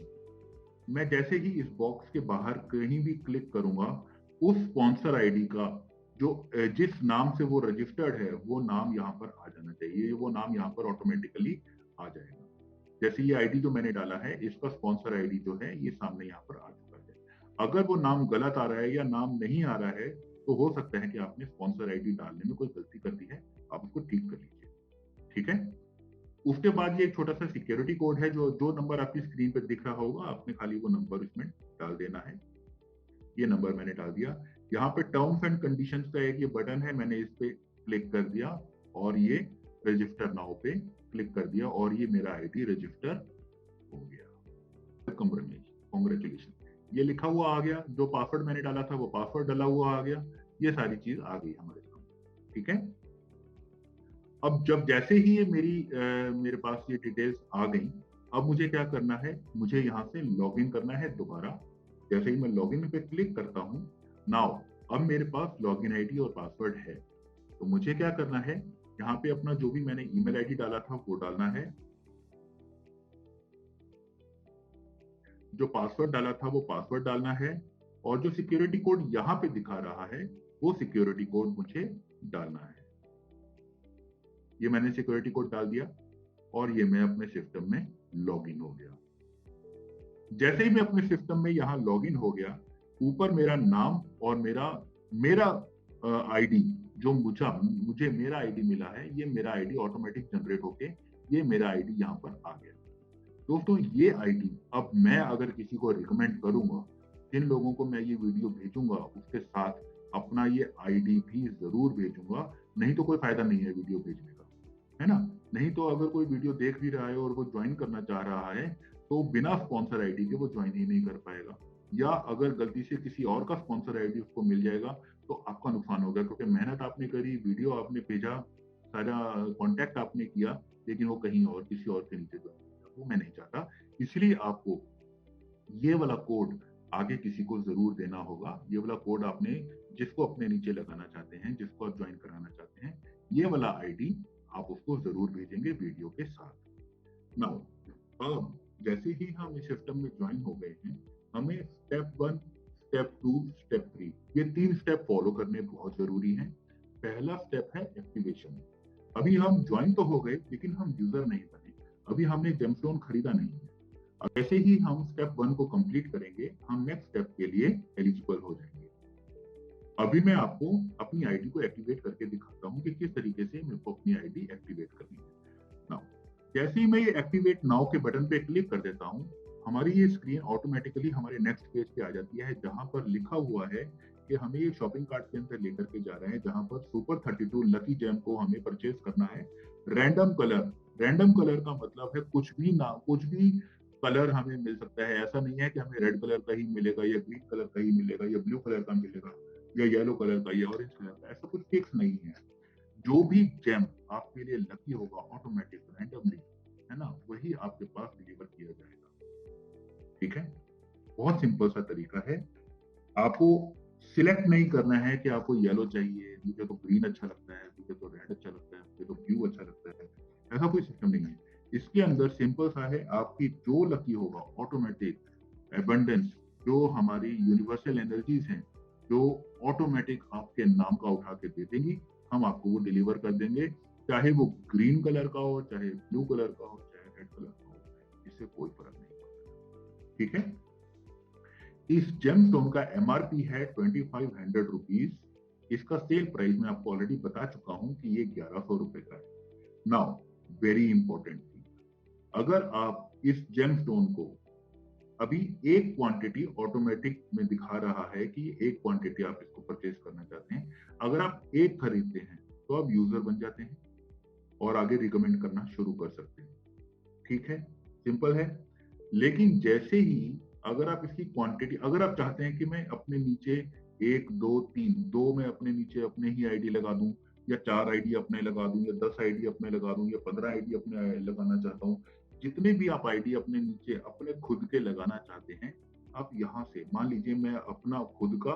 S1: मैं जैसे ही इस बॉक्स के बाहर कहीं भी क्लिक करूंगा, उस स्पॉन्सर आईडी का जो जिस नाम से वो रजिस्टर्ड है वो नाम यहाँ पर आ जाना चाहिए। वो नाम यहाँ पर ऑटोमेटिकली आ जाएगा। जैसे ये आईडी जो मैंने डाला है, इसका स्पॉन्सर आईडी जो है ये सामने यहाँ पर आ चुका है। अगर वो नाम गलत आ रहा है या नाम नहीं आ रहा है तो हो सकता है कि आपने स्पॉन्सर आईडी डालने में कोई गलती कर दी है, आप उसको ठीक कर लीजिए। ठीक है, उसके बाद ये एक छोटा सा सिक्योरिटी कोड है, जो नंबर आपकी स्क्रीन पर दिख रहा होगा, आपने खाली वो नंबर इसमें डाल देना है। ये नंबर मैंने डाल दिया। यहाँ पे टर्म्स एंड कंडीशंस का एक ये बटन है, मैंने इस पे क्लिक कर दिया और ये रजिस्टर नाउ पे क्लिक कर दिया और ये मेरा आईडी रजिस्टर हो गया। वेलकम रमेश, कॉन्ग्रेचुलेशन, ये लिखा हुआ आ गया। जो पासवर्ड मैंने डाला था वो पासवर्ड डाला हुआ आ गया। ये सारी चीज आ गई हमारे सामने। ठीक है, अब जब जैसे ही ये मेरे पास ये डिटेल्स आ गई, अब मुझे क्या करना है, मुझे यहाँ से लॉगिन करना है दोबारा। जैसे ही मैं लॉगिन पे क्लिक करता हूँ, नाउ अब मेरे पास लॉगिन आईडी और पासवर्ड है। तो मुझे क्या करना है, यहाँ पे अपना जो भी मैंने ईमेल आईडी डाला था वो डालना है, जो पासवर्ड डाला था वो पासवर्ड डालना है और जो सिक्योरिटी कोड यहाँ पे दिखा रहा है वो सिक्योरिटी कोड मुझे डालना है। ये मैंने सिक्योरिटी कोड डाल दिया और ये मैं अपने सिस्टम में लॉगिन हो गया। जैसे ही मैं अपने सिस्टम में यहाँ लॉगिन हो गया, ऊपर मेरा नाम और मेरा मेरा आईडी जो मुझे मेरा आईडी मिला है, ये मेरा आईडी ऑटोमेटिक जनरेट होके ये मेरा आईडी यहाँ पर आ गया। दोस्तों ये आईडी अब मैं अगर किसी को रिकमेंड करूंगा, जिन लोगों को मैं ये वीडियो भेजूंगा उसके साथ अपना ये आईडी भी जरूर भेजूंगा। नहीं तो कोई फायदा नहीं है वीडियो भेजने का, है ना। नहीं तो अगर कोई वीडियो देख भी रहा है और वो ज्वाइन करना चाह रहा है तो बिना स्पॉन्सर आईडी के वो ज्वाइन ही नहीं कर पाएगा, या अगर गलती से किसी और का स्पॉन्सर आईडी उसको मिल जाएगा तो आपका नुकसान होगा, क्योंकि मेहनत आपने करी, वीडियो आपने भेजा, सारा कांटेक्ट आपने किया, लेकिन वो कहीं और किसी और के नीचे ज्वाइन, वो मैं नहीं चाहता। इसलिए आपको ये वाला कोड आगे किसी को जरूर देना होगा। ये वाला कोड आपने जिसको अपने नीचे लगाना चाहते हैं, जिसको आप ज्वाइन कराना चाहते हैं, ये वाला आईडी आप उसको जरूर भेजेंगे वीडियो के साथ। नाउ अब जैसे ही हम इस सिस्टम में ज्वाइन हो गए हैं, हमें स्टेप 1, स्टेप 2, स्टेप 3 ये 3 स्टेप फॉलो करने बहुत जरूरी हैं। पहला स्टेप है एक्टिवेशन। अभी हम ज्वाइन तो हो गए लेकिन हम यूजर नहीं बने, अभी हमने जेमस्टोन खरीदा नहीं है। अब जैसे ही हम स्टेप 1 को कंप्लीट करेंगे, हम नेक्स्ट स्टेप के लिए एलिजिबल हो जाएंगे। अभी मैं आपको अपनी आईडी को एक्टिवेट करके दिखाता हूँ कि किस तरीके से मेरे को अपनी आईडी एक्टिवेट करनी है। नाउ जैसे ही मैं ये एक्टिवेट नाउ के बटन पे क्लिक कर देता हूँ, हमारी ये स्क्रीन ऑटोमेटिकली हमारे नेक्स्ट पेज पे आ जाती है, जहां पर लिखा हुआ है कि हमें ये शॉपिंग कार्ट के अंदर लेकर के जा रहे हैं, जहां पर सुपर 32 लकी जेम को हमें परचेज करना है। रैंडम कलर, रैंडम कलर का मतलब है कुछ भी ना कुछ भी कलर हमें मिल सकता है। ऐसा नहीं है कि हमें रेड कलर का ही मिलेगा या ग्रीन कलर का ही मिलेगा या ब्लू कलर का मिलेगा या येलो कलर का या ऑरेंज कलर का, ऐसा कुछ फिक्स नहीं है। जो भी जेम आपके लिए लकी होगा ऑटोमेटिक रैंडमली, है ना, वही आपके पास डिलीवर किया जाएगा। ठीक है, बहुत सिंपल सा तरीका है। आपको सिलेक्ट नहीं करना है कि आपको येलो चाहिए, मुझे तो ग्रीन अच्छा लगता है, मुझे तो रेड अच्छा लगता है, मुझे तो ब्लू अच्छा लगता है, ऐसा कोई सिस्टम नहीं है। इसके अंदर सिंपल सा है, आपकी जो लकी होगा ऑटोमेटिक एबंडेंस, जो हमारी यूनिवर्सल एनर्जीज हैं, जो ऑटोमेटिक आपके नाम का उठा के दे देंगी, हम आपको वो डिलीवर कर देंगे। चाहे वो ग्रीन कलर का हो, चाहे ब्लू कलर का हो, चाहे रेड कलर का हो, इससे कोई फर्क नहीं पड़ता। ठीक है, इस जेमस्टोन का एमआरपी है 2500 रुपीज। इसका सेल प्राइस मैं आपको ऑलरेडी बता चुका हूं कि ये 1100 रुपए का है। नाउ वेरी इंपॉर्टेंट थिंग, अगर आप इस जेमस्टोन को अभी एक क्वांटिटी ऑटोमेटिक में दिखा रहा है कि एक क्वांटिटी आप इसको परचेज करना चाहते हैं, अगर आप एक खरीदते हैं तो आप यूजर बन जाते हैं और आगे रिकमेंड करना शुरू कर सकते हैं। ठीक है, सिंपल है। लेकिन जैसे ही अगर आप इसकी क्वांटिटी, अगर आप चाहते हैं कि मैं अपने नीचे 1 2 3 2 मैं अपने नीचे अपने ही आईडी लगा दूं, या 4 आईडी अपने लगा दूं, या 10 आईडी अपने लगा दूं, या 15 आईडी अपने लगाना चाहता हूं, जितने भी आप आईडी अपने नीचे अपने खुद के लगाना चाहते हैं, आप यहाँ से मान लीजिए मैं अपना खुद का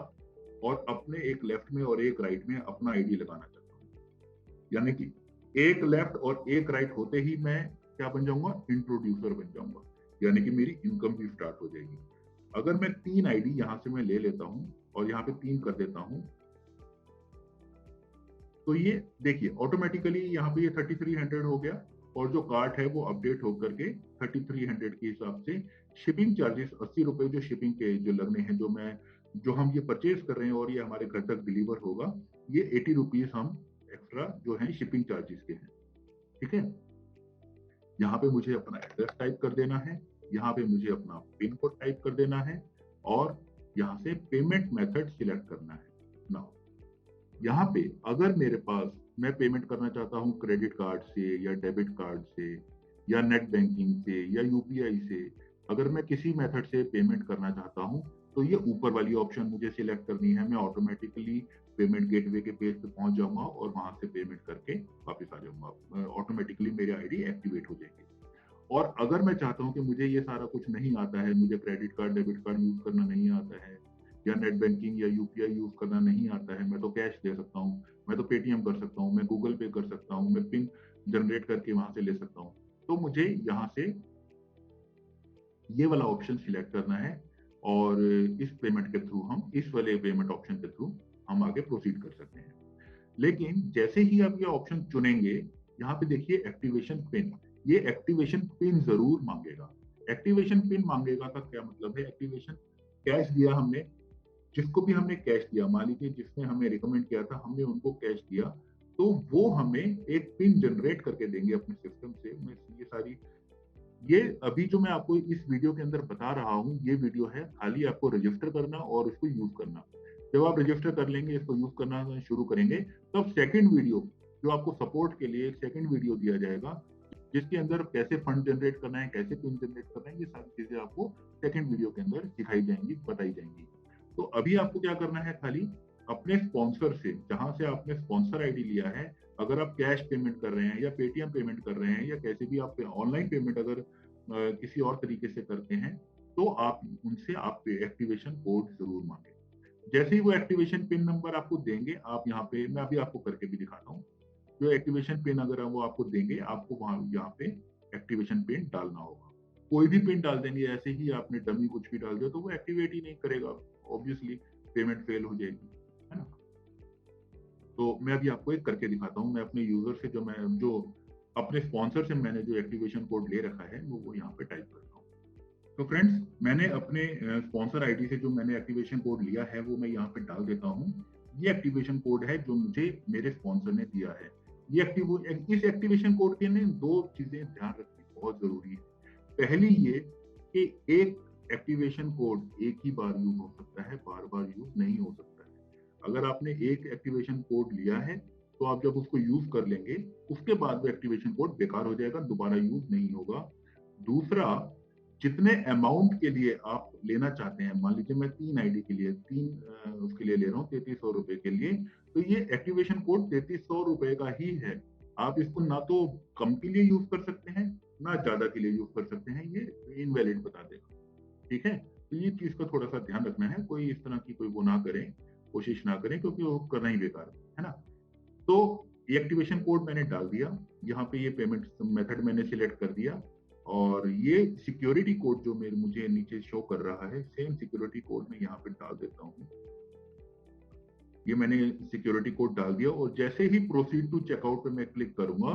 S1: और अपने एक लेफ्ट में और एक राइट में अपना आईडी लगाना चाहता हूँ, यानी कि एक लेफ्ट और एक राइट होते ही मैं क्या बन जाऊंगा, इंट्रोड्यूसर बन जाऊंगा, यानी कि मेरी इनकम भी स्टार्ट हो जाएगी। अगर मैं 3 आईडी यहां से मैं ले लेता हूं और यहाँ पे 3 कर देता हूं, तो ये देखिए ऑटोमेटिकली यहाँ पे ये 3300 हो गया, और जो कार्ट है वो अपडेट होकर के 3300 के हिसाब से शिपिंग चार्जेस 80 रुपए जो शिपिंग के जो लगने हैं, जो हम ये परचेज कर रहे हैं और ये हमारे घर तक डिलीवर होगा, ये 80 रुपीज हम एक्स्ट्रा जो है शिपिंग चार्जेस के हैं। ठीक है, यहाँ पे मुझे अपना एड्रेस टाइप कर देना है, यहाँ पे मुझे अपना पिन कोड टाइप कर देना है, और यहाँ से पेमेंट मेथड सिलेक्ट करना है। नाउ यहाँ पे अगर मेरे पास, मैं पेमेंट करना चाहता हूँ क्रेडिट कार्ड से या डेबिट कार्ड से या नेट बैंकिंग से या यूपीआई से, अगर मैं किसी मेथड से पेमेंट करना चाहता हूँ, तो ये ऊपर वाली ऑप्शन मुझे सिलेक्ट करनी है। मैं ऑटोमेटिकली पेमेंट गेटवे के पेज पे पहुंच जाऊंगा और वहां से पेमेंट करके वापस आ जाऊंगा, ऑटोमेटिकली मेरी आईडी एक्टिवेट हो जाएगी। और अगर मैं चाहता हूँ कि मुझे ये सारा कुछ नहीं आता है, मुझे credit card debit card use करना नहीं आता है, या नेट बैंकिंग या यूपीआई यूज करना नहीं आता है, मैं तो कैश दे सकता हूँ, मैं तो पेटीएम कर सकता हूँ, मैं गूगल पे कर सकता हूँ, मैं पिन जनरेट करके वहां से ले सकता हूँ, तो मुझे यहाँ से ये वाला ऑप्शन सिलेक्ट करना है, और इस पेमेंट के थ्रू हम, इस वाले पेमेंट ऑप्शन के थ्रू हम आगे प्रोसीड कर सकते हैं। लेकिन जैसे ही आप ये ऑप्शन चुनेंगे, यहाँ पे देखिए एक्टिवेशन पिन, ये एक्टिवेशन पिन जरूर मांगेगा। एक्टिवेशन पिन मांगेगा का क्या मतलब है, एक्टिवेशन कैश दिया हमने, जिसको भी हमने कैश दिया, मान लीजिए जिसने हमें रिकमेंड किया था हमने उनको कैश दिया, तो वो हमें एक पिन जनरेट करके देंगे अपने सिस्टम से। मैं ये सारी, ये अभी जो मैं आपको इस वीडियो के अंदर बता रहा हूँ, ये वीडियो है खाली आपको रजिस्टर करना और उसको यूज करना। जब आप रजिस्टर कर लेंगे, इसको यूज करना शुरू करेंगे, तब सेकंड वीडियो जो आपको सपोर्ट के लिए एक सेकंड वीडियो दिया जाएगा, जिसके अंदर कैसे फंड जनरेट करना है, कैसे पिन जनरेट करना है, ये सारी चीजें आपको सेकंड वीडियो के अंदर सिखाई जाएंगी, बताई जाएंगी। तो अभी आपको क्या करना है, खाली अपने स्पॉन्सर से, जहां से आपने स्पॉन्सर आईडी लिया है, अगर आप कैश पेमेंट कर रहे हैं या पेटीएम पेमेंट कर रहे हैं या कैसे भी आप ऑनलाइन पेमेंट अगर किसी और तरीके से करते हैं, तो आप उनसे आप एक्टिवेशन कोड जरूर मांगे। जैसे ही वो एक्टिवेशन पिन नंबर आपको देंगे, आप यहाँ पे मैं अभी आपको करके भी दिखाता हूँ। जो एक्टिवेशन पिन अगर वो आपको देंगे, आपको वहां यहाँ पे एक्टिवेशन पिन डालना होगा। कोई भी पिन डाल देंगे, ऐसे ही आपने डमी कुछ भी डाल दिया तो वो एक्टिवेट ही नहीं करेगा, ऑब्वियसली पेमेंट फेल हो जाएगी, है ना। तो मैं अभी आपको एक करके दिखाता हूँ। मैं अपने यूजर से जो अपने स्पॉन्सर से मैंने जो एक्टिवेशन कोड ले रखा है वो यहाँ पे टाइप करता हूँ। तो फ्रेंड्स, मैंने अपने स्पॉन्सर आईडी से जो मैंने एक्टिवेशन कोड लिया है वो मैं यहाँ पे डाल देता हूँ। ये एक्टिवेशन कोड है जो मुझे मेरे स्पॉन्सर ने दिया है। इस एक्टिवेशन कोड के लिए दो चीजें ध्यान रखनी बहुत जरूरी है। पहली ये कि एक एक्टिवेशन कोड एक ही बार यूज हो सकता है, बार बार यूज नहीं हो सकता है। अगर आपने एक एक्टिवेशन कोड लिया है तो आप जब उसको यूज कर लेंगे, उसके बाद वो एक्टिवेशन कोड बेकार हो जाएगा, दोबारा यूज नहीं होगा। दूसरा, जितने अमाउंट के लिए आप लेना चाहते हैं, मान लीजिए मैं 3 आईडी के लिए उसके लिए ले रहा हूँ 3300 रुपए के लिए, तो ये एक्टिवेशन कोड 3300 रुपए का ही है। आप इसको ना तो कम के लिए यूज कर सकते हैं, ना ज्यादा के लिए यूज कर सकते हैं, ये इनवैलिड बता देगा। ठीक है, तो ये चीज का थोड़ा सा ध्यान रखना है, कोई इस तरह की कोई वो ना करें, कोशिश ना करें, क्योंकि वो करना ही बेकार है ना। तो ये एक्टिवेशन कोड मैंने डाल दिया, यहाँ पे ये पेमेंट मेथड मैंने सिलेक्ट कर दिया, और ये सिक्योरिटी कोड जो मेरे मुझे नीचे शो कर रहा है, सेम सिक्योरिटी कोड मैं यहाँ पे डाल देता हूँ। ये मैंने सिक्योरिटी कोड डाल दिया, और जैसे ही प्रोसीड टू चेकआउट पे मैं क्लिक करूंगा,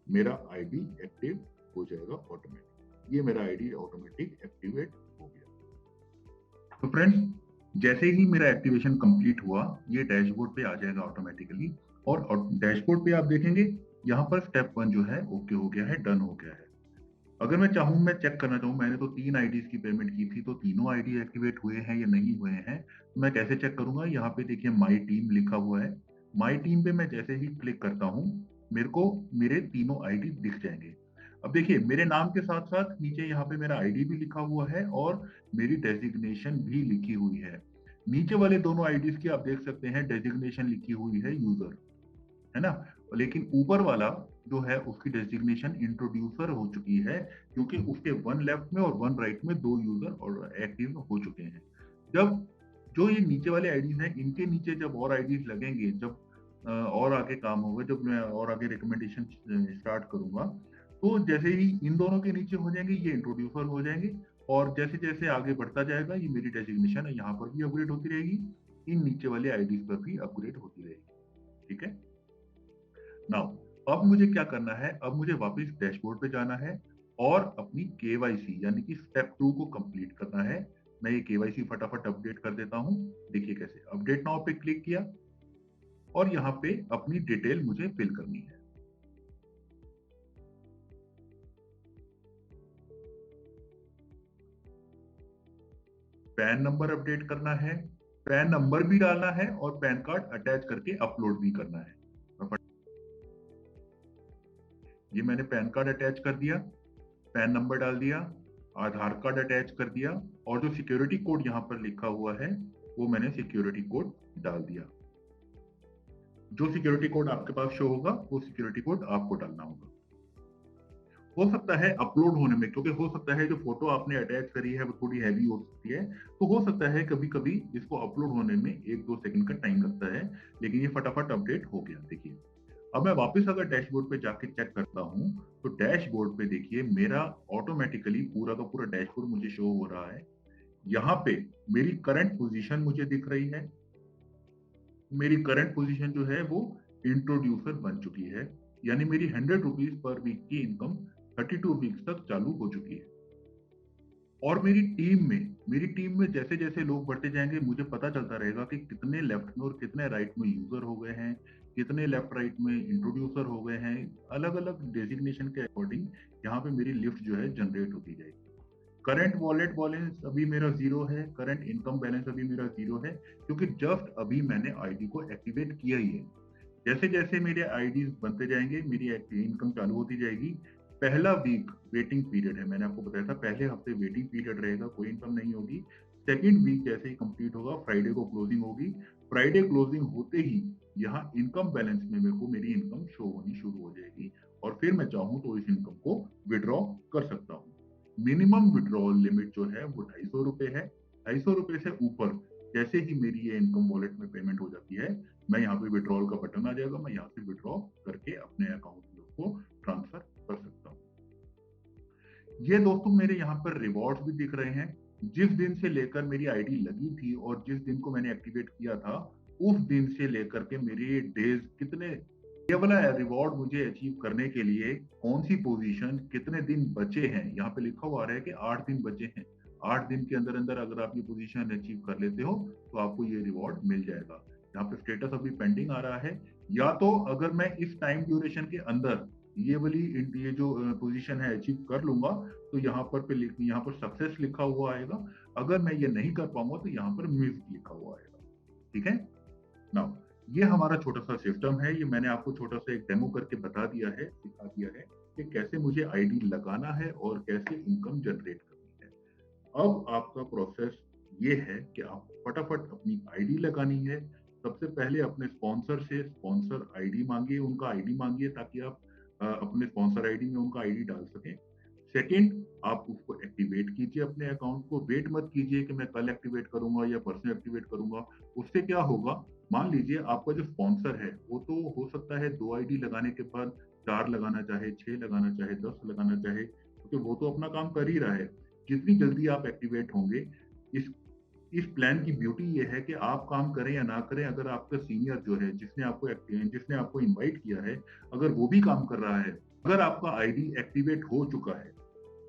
S1: मेरा आईडी एक्टिव हो जाएगा ऑटोमेटिक। ये मेरा आईडी ऑटोमेटिक एक्टिवेट हो गया। तो फ्रेंड्स, जैसे ही मेरा एक्टिवेशन कंप्लीट हुआ, ये डैशबोर्ड पे आ जाएगा ऑटोमेटिकली, और डैशबोर्ड पे आप देखेंगे यहाँ पर स्टेप 1 जो है ओके हो गया है, डन हो गया है। अगर मैं चाहूँ, मैं चेक करना चाहूँ, मैंने तो 3 आईडीज की पेमेंट की थी, तो तीनों आईडी एक्टिवेट हुए हैं या नहीं हुए हैं, तो मैं कैसे चेक करूंगा। यहाँ पे देखिए माई टीम लिखा हुआ है। माई टीम पे मैं जैसे ही क्लिक करता हूँ, मेरे को मेरे तीनों आईडी दिख जाएंगे। अब देखिए, मेरे नाम के साथ साथ नीचे यहाँ पे मेरा आईडी भी लिखा हुआ है, और मेरी डेजिग्नेशन भी लिखी हुई है। नीचे वाले दोनों आईडीज की आप देख सकते हैं, डेजिग्नेशन लिखी हुई है यूजर, है ना। लेकिन ऊपर वाला जो है, उसकी डेजिग्नेशन इंट्रोड्यूसर हो चुकी है, क्योंकि उसके वन लेफ्ट में और वन राइट में 2 यूजर और एक्टिव हो चुके हैं। जब जो ये नीचे वाले आईडीज हैं, इनके नीचे जब और आईडीज लगेंगे, जब और आगे काम होगा, जब मैं और आगे रिकमेंडेशन स्टार्ट करूंगा, तो जैसे ही इन दोनों के नीचे हो जाएंगे, ये इंट्रोड्यूसर हो जाएंगे, और जैसे जैसे आगे बढ़ता जाएगा, ये मेरी डेजिग्नेशन है, यहाँ पर भी अपग्रेड होती रहेगी, इन नीचे वाले आईडीज पर भी अपग्रेड होती रहेगी। ठीक है। नाउ अब मुझे क्या करना है, अब मुझे वापस डैशबोर्ड पे जाना है, और अपनी केवाईसी यानी कि स्टेप 2 को कंप्लीट करना है। मैं ये केवाईसी फटाफट अपडेट कर देता हूँ। देखिए कैसे, अपडेट नाउ पे क्लिक किया, और यहाँ पे अपनी डिटेल मुझे फिल करनी है। पैन नंबर अपडेट करना है, पैन नंबर भी डालना है, और पैन कार्ड अटैच करके अपलोड भी करना है। ये मैंने पैन कार्ड अटैच कर दिया, पैन नंबर डाल दिया, आधार कार्ड अटैच कर दिया, और जो सिक्योरिटी कोड यहाँ पर लिखा हुआ है, वो मैंने सिक्योरिटी कोड डाल दिया। जो सिक्योरिटी कोड आपके पास शो होगा, वो सिक्योरिटी कोड आपको डालना होगा। हो सकता है अपलोड होने में, क्योंकि हो सकता है जो फोटो आपने अटैच करी है वो थोड़ी हैवी हो सकती है, तो हो सकता है कभी कभी इसको अपलोड होने में 1-2 सेकंड का टाइम लगता है, लेकिन ये फटाफट अपडेट हो गया। देखिए, अब मैं वापस अगर डैशबोर्ड पे जाके चेक करता हूँ, तो डैशबोर्ड पे देखिए मेरा ऑटोमेटिकली पूरा का पूरा डैशबोर्ड मुझे शो हो रहा है। यहाँ पे मेरी करंट पोजीशन मुझे दिख रही है। मेरी करंट पोजीशन जो है वो इंट्रोड्यूसर बन चुकी है, यानी मेरी 100 रुपीज पर वीक की इनकम 32 वीक्स तक चालू हो चुकी है। और मेरी टीम में जैसे जैसे लोग बढ़ते जाएंगे, मुझे पता चलता रहेगा कि कितने लेफ्ट में और कितने राइट में यूजर हो गए हैं, कितने लेफ्ट राइट में इंट्रोड्यूसर हो गए हैं। अलग अलग डेजिग्नेशन के अकॉर्डिंग यहाँ पे मेरी लिस्ट जो है जनरेट होती जाएगी। करंट वॉलेट बैलेंस अभी मेरा 0 है, करंट इनकम बैलेंस अभी मेरा 0 है, क्योंकि जस्ट अभी मैंने आईडी को एक्टिवेट किया ही है। जैसे जैसे मेरे आईडी बनते जाएंगे, मेरी इनकम चालू होती जाएगी। पहला वीक वेटिंग पीरियड है, मैंने आपको बताया था, पहले हफ्ते वेटिंग पीरियड रहेगा, कोई इनकम नहीं होगी। सेकेंड वीक जैसे ही कंप्लीट होगा, फ्राइडे को क्लोजिंग होगी। फ्राइडे क्लोजिंग होते ही यहाँ इनकम बैलेंस में मेरे को मेरी इनकम शो होनी शुरू हो जाएगी, और फिर मैं चाहूँ तो इस इनकम को विड्रॉ कर सकता हूँ। मिनिमम विड्रॉल लिमिट जो है वो ₹250 है। ₹250 से ऊपर जैसे ही मेरी ये इनकम वॉलेट में पेमेंट हो जाती है, मैं यहाँ पे विड्रॉल का बटन आ जाएगा, मैं यहाँ से विड्रॉ करके अपने अकाउंट में उसको ट्रांसफर कर सकता हूँ। ये दोस्तों मेरे यहाँ पर रिवॉर्ड्स भी दिख रहे हैं। जिस दिन से लेकर मेरी आईडी लगी थी और जिस दिन को मैंने एक्टिवेट किया था, उस दिन से लेकर के मेरे डेज़ कितने, ये वाला रिवॉर्ड मुझे अचीव करने के लिए कौन-सी पोज़ीशन, कितने दिन बचे हैं, यहाँ पे लिखा हुआ आ रहा है कि 8 दिन बचे हैं। 8 दिन के अंदर-अंदर अगर आप ये पोज़ीशन अचीव कर लेते हो, तो आपको ये रिवॉर्ड मिल जाएगा। यहाँ पे स्टेटस अभी पेंडिंग आ रहा है, या तो अगर मैं इस टाइम ड्यूरेशन के अंदर ये जो पोज़ीशन है अचीव कर लूँगा, तो यहाँ पर सक्सेस लिखा हुआ आएगा। अगर मैं ये नहीं कर पाऊँगा, तो यहाँ पर मिस्ड लिखा हुआ आएगा। ठीक है? नाउ ये हमारा छोटा-सा सिस्टम है, ये मैंने आपको छोटा-सा एक डेमो करके बता दिया है, सिखा दिया है कि कैसे मुझे आईडी लगाना है और कैसे इनकम जनरेट करनी है। अब आपका प्रोसेस ये है कि आप फटाफट अपनी आईडी लगानी है। सबसे पहले अपने स्पॉन्सर से स्पॉन्सर आईडी माँगिए, उनका आईडी माँगिए ताकि आप अपने स्पॉन्सर आईडी में उनका आईडी डाल सकें। सेकंड, आप उसको एक्टिवेट कीजिए अपने अकाउंट को, वेट मत कीजिए कि मैं कल एक्टिवेट करूँगा या परसों एक्टिवेट करूँगा। उससे क्या होगा, मान लीजिए आपका जो स्पॉन्सर है, वो तो हो सकता है 2 आईडी लगाने के बाद 4 लगाना चाहे, 6 लगाना चाहे, 10 लगाना चाहे, क्योंकि वो तो अपना काम कर ही रहा है। जितनी जल्दी आप एक्टिवेट होंगे, इस इस प्लान की ब्यूटी ये है कि आप काम करें या ना करें, अगर आपका सीनियर जो है, जिसने आपको इनवाइट किया है, अगर वो भी काम कर रहा है, अगर आपका आईडी एक्टिवेट हो चुका है,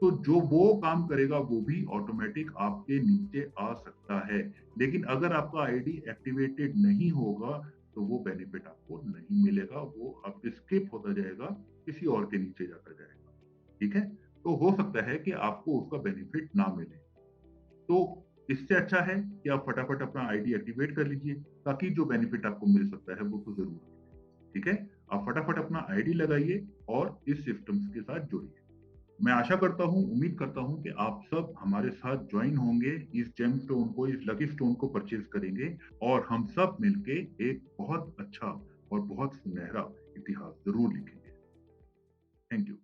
S1: तो जो वो काम करेगा वो भी ऑटोमेटिक आपके नीचे आ सकता है। लेकिन अगर आपका आईडी एक्टिवेटेड नहीं होगा, तो वो बेनिफिट आपको नहीं मिलेगा, वो आपके स्किप होता जाएगा, किसी और के नीचे जाता जाएगा। ठीक है? तो हो सकता है कि आपको उसका बेनिफिट ना मिले। तो इससे अच्छा है कि आप फटाफट अपना आईडी एक्टिवेट कर लीजिए, ताकि जो बेनिफिट आपको मिल सकता है वो तो ज़रूर मिले। ठीक है? आप फटाफट अपना आईडी लगाइए और इस सिस्टम्स के साथ जुड़िए। मैं आशा करता हूँ, उम्मीद करता हूँ कि आप सब हमारे साथ जॉइन होंगे, इस जेमस्टोन को, इस लकी स्टोन को परचेज़ करेंगे और हम सब मिलके एक बहुत अच्छा और बहुत सुनहरा इतिहास ज़रूर लिखेंगे। Thank you.